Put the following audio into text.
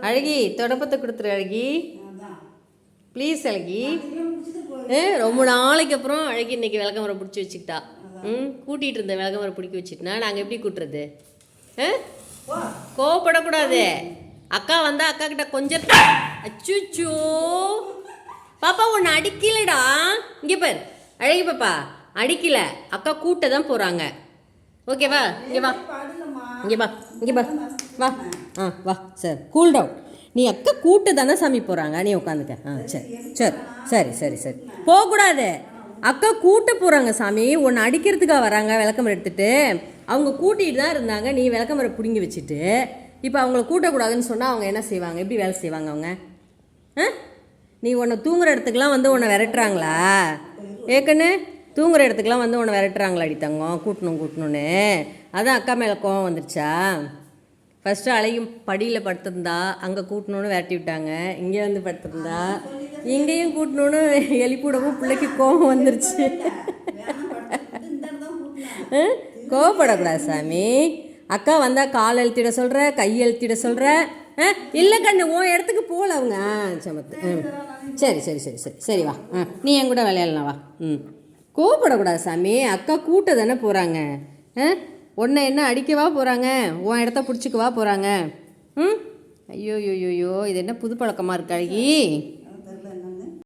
அழகி தொடப்பத்தை கொடுத்துரு அழகி, ப்ளீஸ் அழகி. ரொம்ப நாளைக்கு அப்புறம் அழகி இன்னைக்கு விளக்கமரை பிடிச்சி வச்சுக்கிட்டா. கூட்டிகிட்டு இருந்த விளக்கமரை பிடிக்க வச்சுட்டுனா நாங்கள் எப்படி கூட்டுறது? கோவப்படக்கூடாது. அக்கா வந்தால் அக்கா கிட்ட கொஞ்சம் அச்சுச்சோ பாப்பா ஒன்று அடிக்கலடா. இங்கே பார் அழகி பாப்பா, அடிக்கல, அக்கா கூட்ட தான் போகிறாங்க. ஓகேவா? இங்கே வா, இங்கே வா, இங்கே வா, வா. வா சார், கூல் டவுன். நீ அக்கா கூட்ட தானே சாமி போகிறாங்க, நீ உட்காந்துக்க. சரி சரி சரி சரி சரி, போகக்கூடாது. அக்கா கூட்ட போகிறாங்க சாமி, ஒன்று அடிக்கிறதுக்காக வராங்க. விளக்கமரம் எடுத்துகிட்டு அவங்க கூட்டிகிட்டு தான் இருந்தாங்க. நீ விளக்கமரம் பிடுங்கி வச்சுட்டு இப்போ அவங்கள கூட்டக்கூடாதுன்னு சொன்னால் அவங்க என்ன செய்வாங்க? எப்படி வேலை செய்வாங்க அவங்க? நீ உன்னை தூங்குற இடத்துக்குலாம் வந்து உன்னை விரட்டுறாங்களா? ஏற்கனவே தூங்குற இடத்துக்குலாம் வந்து உன்னை விரட்டுறாங்களா? அடி தங்கம், கூட்டணும்னு அதான் அக்கா மேலே கோவம் வந்துருச்சா? ஃபஸ்ட்டு அழகும் படியில் படுத்திருந்தா, அங்கே கூட்டணுன்னு விரட்டி விட்டாங்க. இங்கே வந்து படுத்திருந்தா, இங்கேயும் கூட்டணுன்னு எழுப்பிவிடவும் பிள்ளைக்கு கோவம் வந்துருச்சு. கோவப்படக்கூடாது சாமி. அக்கா வந்தால் கால் அழுத்திட சொல்கிற, கை அழுத்திட சொல்கிற. இல்லை கண்ணு, உன் இடத்துக்கு போகல அவங்க. சமத்து. சரி சரி சரி சரி சரி, வா. நீ என் கூட விளையாடலாம், வா. கோவப்படக்கூடாது சாமி. அக்கா கூட்ட தானே போகிறாங்க. உன்னை என்ன அடிக்கவா போகிறாங்க? உன் இடத்த பிடிச்சிக்கவா போகிறாங்க? ஐயோ யோ யோ, இது என்ன புது பழக்கமாக இருக்கு அழகி?